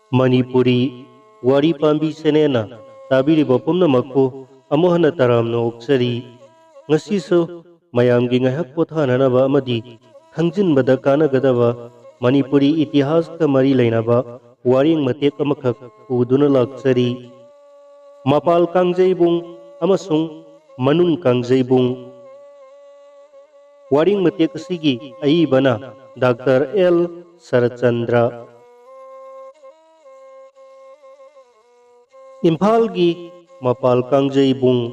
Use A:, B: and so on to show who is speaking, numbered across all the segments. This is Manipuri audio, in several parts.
A: Manipuri wari pambi senena tabiriba pumnamakpu amuhana taramna oksari ngasiso mayamgi ngahak pothananaba amadi khangjinbada kanagadaba Manipuri itihas ka mari lainaba waring matek amakak uduna laksari Mapal Kangjaibung amasung Manung Kangjaibung waring matek asigi aibana Dr. L. Sarachandra Imphalgi Mapal Kangjaibung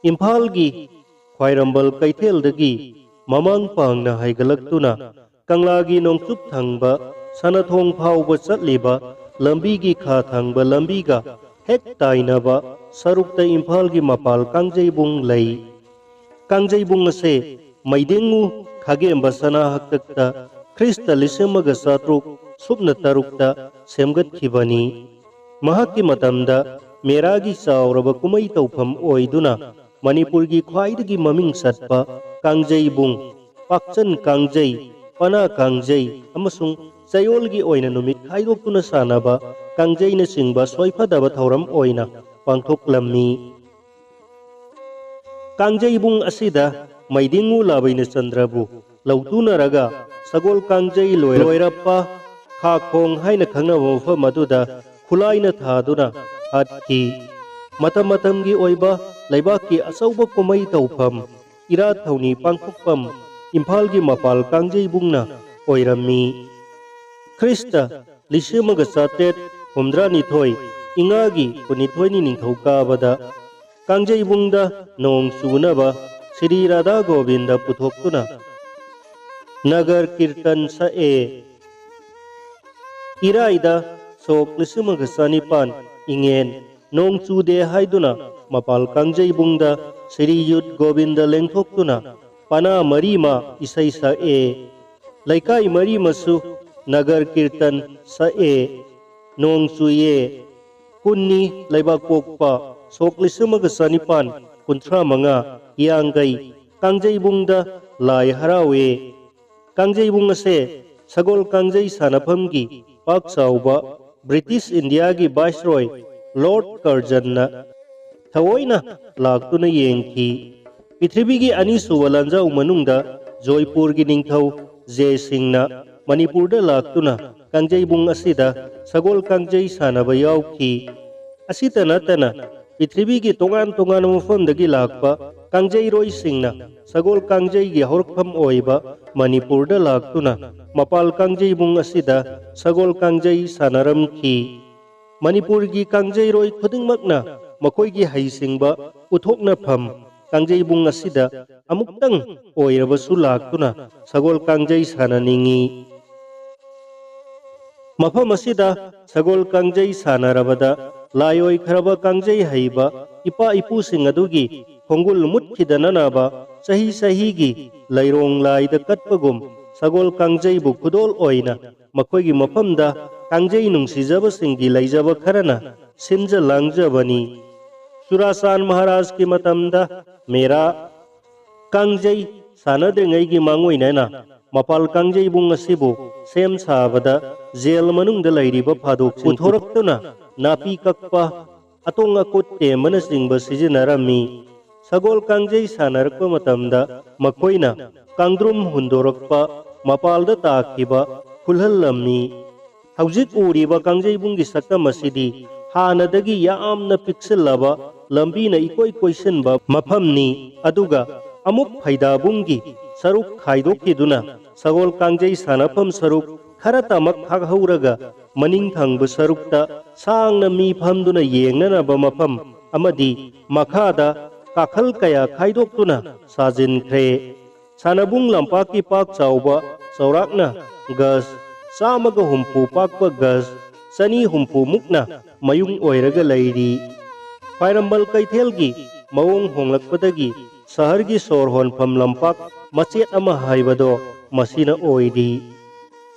A: Imphalgi Khwairambal Kaitheldagi Mamang Pangna Haigalaktuna Kanglagi Nongchup Thangba Sanathong Phauba Chatliba Lambigi Kha Thangba Lambiga Hek Tainaba Sarukta Imphalgi Mapal Kangjaibung Lei Kangjaibung ase Maidengu Khagemba Sana Haktakta Krista Lisemaga Satruk Subna Tarukta Semgat Khibani Mahaki Matamda Meragi Sauraba Kumai Taufam Oiduna Manipurgi Khwaidagi Maming Satpa Kangjaibung Pakchan Kangjai Pana Kangjai Amasung Sayolgi Oina Numit Khaidokuna Sanaba Kangjai na Singba Soifadaba Thauram Oina Pangthoklammi Kangjaibung asida Maidingu Labaina Chandrabu Lautunaraga Sagol Kangjai Loirappa Khakong Haina Khangnaba Mafam aduda Khulaina Thaduna Hatki Matamatamgi Oiba Laibaki Asauba Kumai Taufam Ira Thauni Pangthokpam Imphalgi Mapal Kangjaibungna Oirammi Krista Lisemaga Satet Humdranithoi Ingagi Kunithoini Ningthokabada Kangjaibungda Nong Sunaba Sri Radha Govinda Puthoktuna Nagar Kirtan Sae Iraida Sok Lisemaga Sanipan Ingen Nong Chude Haiduna Mapal Kangjaibungda Sri Yud Govinda Lengthoktuna Pana Marima Isai Sae Laikai Marimasu Nagar Kirtan Sae Nong Suye Kunni Laibak Pokpa Sok Lisemaga Sanipan Kunthra Manga Yangai Kangjaibungda Lai Harawe Kangjaibung ase Sagol Kangjai Sanaphamgi Pak Sauba British India gi Viceroy Lord Curzon Thawoina Laktuna Yengki Prithibigi Ani Suwalanjau Manungda Joypur gi Ningthau Jay Singhna Manipurda Laktuna Kangjaibung asida Sagol Kangjai Sanaba Yauki Asita Natana Prithibigi Tongan Mafamdagi Lakpa Kangjai Roi Singhna Sagol Kangjai gi Horkham Oiba Manipurda Laktuna Mapal Kangjaibung asida Sagol Kangjai Sanaramki Manipur gi Kangjai Roi Khudingmakna Makoigi Haisingba Uthokna Pham Kangjaibung asida Amuktang Oirabasu Laktuna Sagol Kangjai Sananingi Mafam asida Sagol Kangjai Sanarabada Layoi Kharaba Kangjai Haiba Ipa Ipu Singadugi Khongul Mutkidananaba Sahi Sahigi Lairong Laida Katpagum Sagol Kangjai bu Khudol Oina Makoigi Mafamda Kangjai Nungsijaba Singgi Laijaba Kharana Sinja Langjabani Surasan Maharaj ki Matamda Mera Kangjai Sanadringai gi Mangoinana Mapal Kangjaibung asibu Sem Sabada Jail Manungda Lairiba Phadok Puthoroktuna Napi Kakpa Atong Akut Temana Singba Sijinarami Sagol Kangjai Sanarpa Matamda Makoina Kangdrum Hundorakpa Mapalda Takiba Khulhallammi Haujik Uriba Kangjaibung gi Saktam asidi Hanadagi Yaamna Pixelaba Lambina Ikoi Koisenba Maphamni Aduga Amuk Phaidabungi Saruk Khaidokiduna Sagol Kangjai Sanapam Saruk Kharatamak Khaghauraga Maning Thangba Sarukta Sangna Mi Phamduna Yengnanaba Mapham Amadi Makhada Kakhal Kaya Khaidoktuna Sajinkre Sanabung Lampaki Pak Chauba Saurakna Gas Samaga Humpu Pakpa Gas Sani Humpu Mukna Mayung Oiraga Lairi Khwairambal Kaithelgi Mawong Honglakpadagi Sahargi Sorhon Pham Lampak Machet Ama Haibado Masina Oidi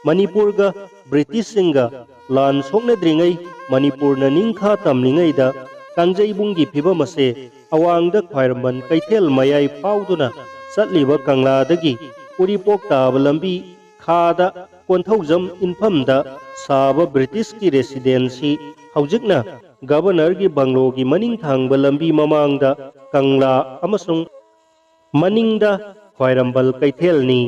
A: Manipurga British Singa Lan Soknadringai Manipurna Ningkha Tamlingaida Kangjaibunggi Phibam ase Awangda Khwairambal Kaithel Mayai Pauduna Satliba Kangladagi Uripok Taba Lambi Khada Konthoujam इनफमदा साब ब्रिटिश की रेसिडेंसी हौजिकना गवर्नर की बंगलो की मनिंग थांगब लंबी ममांगदा कंगला अमसुंग मनिंगदा ख्वाइरंबल कैथेलनी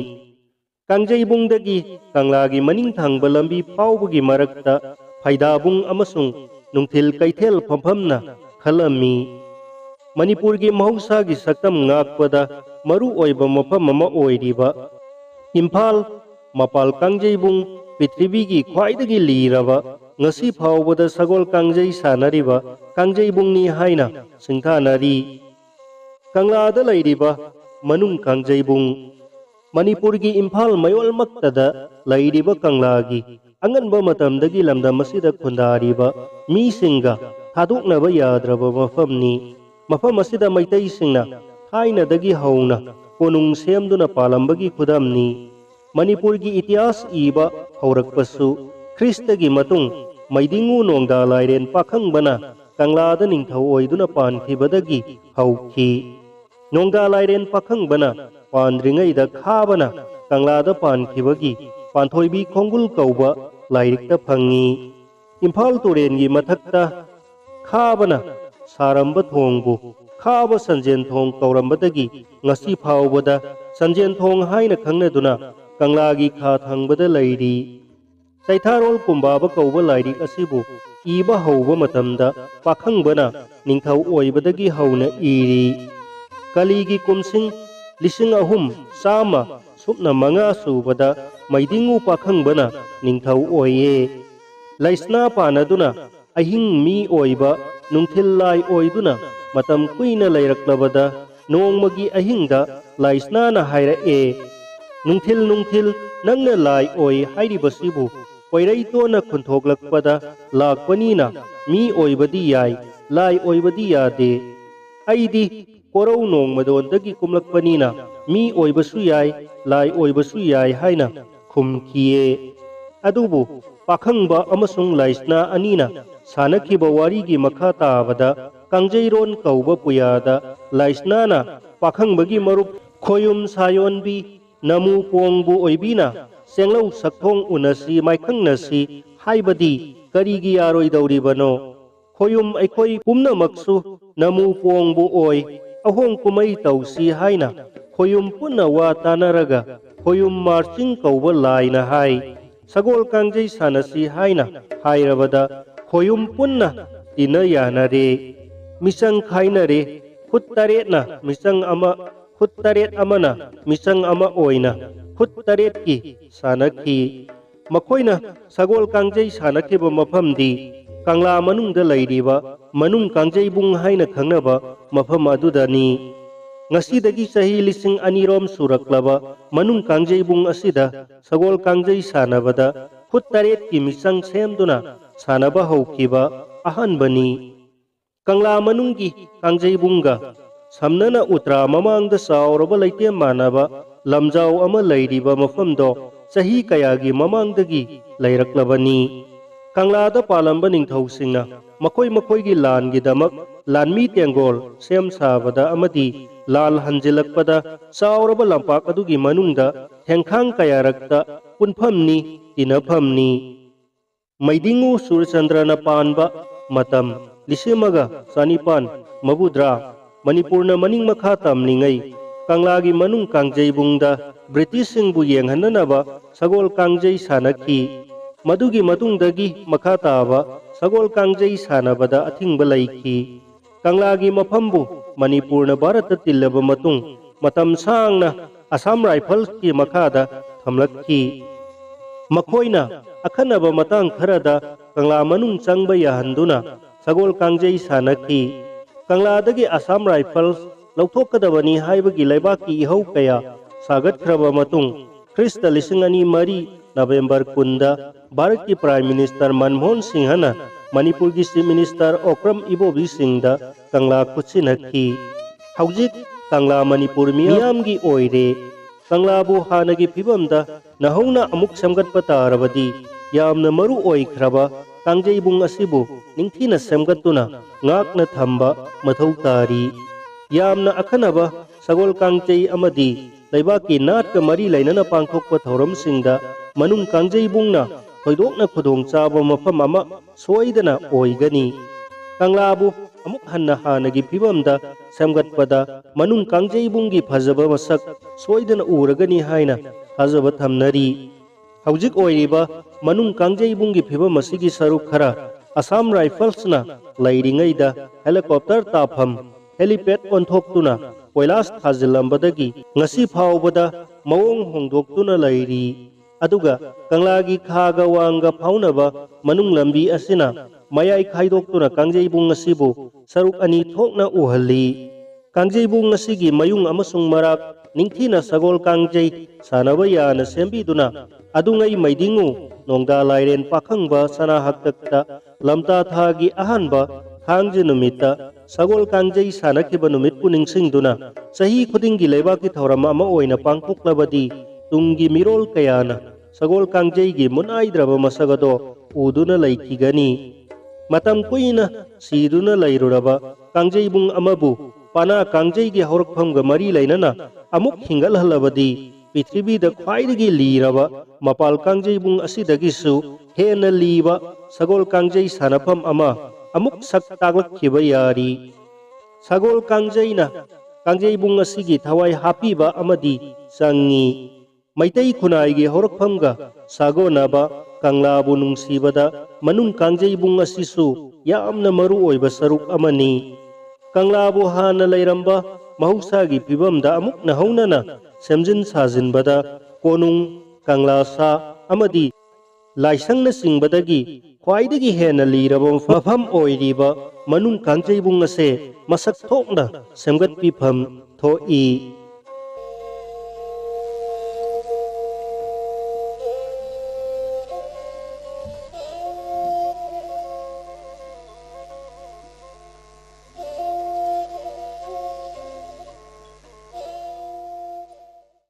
A: कांगजेबुंगदगी कंगलागी मनिंग थांगब लंबी फाउबगी मरकता फैदाबुंग अमसुंग नुंथिल कैथेल फंफमना खलमी मणिपुर की महौसा की सक्तम ngakpada मरु ओइबा मफम अमा ओइरिबा इम्फाल मपाल कांगजेबुंग पृथ्वी की ख्वाइदगी लीरबा ngasi फाउबदा सगोल कांगजई सानरिबा कांगजेबुंगनी हाइना सिंथानरी कंगलादा लैरिबा मनुंग कांगजेबुंग मणिपुर की इम्फाल मयोल मक्तदा लैरिबा कंगलागी अंगनबा मतमदगी लमदम मसिदा खुंदारिबा मीसिंगा थादोकनबा याद्रबा मफमनी मफम असिदा मैतई सिंगना थाइनदगी हौना कोनुंग सेमदुना पालंबगी खुदमनी मणिपुर की इतिहास इबा हौरकपसु ख्रिस्तगी मतुंग मैदिंगु नोंगदा लाइरेन पाखंगबना कंगलादा निंगथौ ओइदुना पानखिबदगी हौखी नोंगदा लाइरेन पाखंगबना पानद्रिंगैदा खाबना कंगलादा पानखिबगी पानथोइबी खोंगुल कौबा लाइरिकता फंगी इम्फाल तुरेनगी मथक्ता खाबना सारंब थोंगबु खाब संजेन थोंग कौरंबदगी ngasi फाउबदा संजेन थोंग हाइना खंगनदुना कंगलागी खा थंगबदा लैरी चैथारोल कुंबाबा कौबा लाइरिक असिबु इबा हौबा मतमदा पाखंगबना निंगथौ ओइबदगी हौना इरी कलीगी कुमसिंग लिसिंग अहुम सामा सुपना मंगा सुबदा मैदिंगु पाखंगबना निंगथौ ओइये लैस्ना पानदुना अहिंग मी ओइबा नुंथिल लाई ओइदुना मतम कुइना लैरक्लबदा नोंगमगी अहिंगदा लाइस्नाना हाइरए नुंथिल नंगना लाई ओइ हाइरिबसिबु कोइरैतोना खुंथोगलकपदा लाकपनीना मी ओइबदी याय लाई ओइबदी यादे अइदी कोरौ नोंगमदोंदगी कुमलकपनीना मी ओइबसु याय लाई ओइबसु याय हाइना खुमखिए अदुबु पाखंगबा अमसुंग लाइस्ना अनीना सानखिबा वारीगी मखा ताबदा कांगजेरोन कौबा पुयादा लाइस्नाना पाखंगबगी मरुप खोयुम सायोनबी नमु पोंगबु ओइबीना सेंगलौ सक्थोंग उनसी माइखंगनसी हाइबदी करीगी यारोइदौरिबनो खोयुम अखोई पुमनमक्सु नमु पोंगबु ओइ अहोंग कुमई तौसी हाइना खोयुम पुन्ना वा तानरगा खोयुम मार्चिंग कौबा लाइना हाइ सगोल कांगजई सानसी हाइना हाइरबदा खोयुम पुन्ना तिना यानरे मिसंग खाइनरे खुद तरेतना मिसंग अमा खुद तरेत अमना मिसंग अमा ओइना खुद तरेत की सानखी मखोइना सगोल कांगजई सानखिबा मफमदी कंगला मनुंगदा लैरिबा मनुंग कांगजेबुंग हाइना खंगनबा मफम अदुदनी ngasi sahi lising anirom suraklaba manung kangjebung asida sagol kangjei sanabada khut taret ki misang semduna sanaba haukiba ahanbani kangla manunggi kangjebunga samnana utra mamangda sauraba leite manaba lamjau ama leiriba mafamdo sahi kayagi mamangdagi leiraklabani kangla da palamba ningthausinga makoi gi lan gi damak lanmi tengol sem sabada amadi लाल हंजिलकपदा सावरबा लंपाक अदुगी मनुंगदा थेंखांग कयारकता पुनफमनी तिनफमनी मैदिंगु सूर्यचंद्रना पानबा मतम लिसिमगा सानिपान मबुद्रा मणिपुरना मनिंग मखा तमनिंगै कंगलागी मनुंग कांगजेबुंगदा ब्रिटिश सिंगबु येंगहननबा सगोल कांगजई सानखी मदुगी मतुंगदगी मखा ताबा सगोल कांगजई सानबदा अथिंगबा लैखी कंगलागी मफमबु मणिपुर भारत तिल्लब मतुंग मतम सांगना असम राइफल्स की मखादा थमलक्की मखोइना अखनब मतंग खरदा कंगला मनुंग चंगबा याहंदुना सगोल कांगजई सानखी कंगलादगी असम राइफल्स लौथोकदबनी हाइबगी लेबाकी इहौ कया सागतख्रबा मतुंग ख्रिस्त 2002 नवंबर 10 भारत की प्राइम मिनिस्टर मनमोहन सिंहना मणिपुर की चीफ मिनिस्टर ओक्रम इबोबी सिंहदा कंगला खुचिनखी हौजिक कंगला मणिपुर मियामगी ओइरे कंगलाबु हानगी फिबमदा नहौना अमुक सेमगतपा तारबदी यामना मरु ओइख्रबा कांगजेबुंग असिबु निंगथीना सेमगतुना ngakna thamba mathau tari यामना अखनबा Sagol कांगजई अमदी लेबाकी नाटका मरी लेनना पांथोकपा थौरमसिंगदा manung Kangjayibungna thoidokna khudongchaba mafam ama soidana oigani. Kanglabu amuk hanna hanagi phibamda semgatpada manung Kangjayibunggi phajaba masak soidana uragani haina thajaba thamnari. Haujik oiriba manung Kangjayibunggi phibam asigi saruk khara Assam Riflesna lairingaida helicopter tafam helipad onthoptuna koilas thajilambadagi ngasi phawbada mawong hongdoktuna lairi. Aduga Kanglagi khaga wanga phaunaba manung lambi asina mayai khaidokuna Kangjayibung asibu saruk ani thokna uhalli. Kangjayibung asigi mayung amasung marak ningthina sagol Kangjay sanaba yana sembiduna adungai maidingu nongda lairen pakhangba sana haktakta lamta thagi ahanba khangje numita sagol Kangjay sanakiba numit puningsingduna sahi khudingi leibaki thawram ama oina pangthoklabadi tungi mirol kayana sagol Kangjay gi munaidraba masagado uduna laikigani. Matam kuina siduna lairuraba Kangjayibung amabu pana Kangjay gi horakphamga mari lainana amuk hingalhalabadi Prithibida khwaidagi liraba mapal Kangjayibung asidagisu hena liba sagol Kangjay sanafam ama amuk sak taglakhiba yari. Sagol Kangjayna Kangjayibung asigi thawai hapiba amadi sangi. Maitai khunai horakphamga sagonaba Kanglabu nungsibada manung Kangjayibung asisu yamna maru oiba saruk amani. Kanglabu hana lairamba mahusagi phibamda amuk nahaunana semjin sajinbada konung Kanglasa amadi laisangna singbadagi khwaidagi hena liraba mafam oiriba manung Kangjayibung ase masak thokna semgat pifam thoi.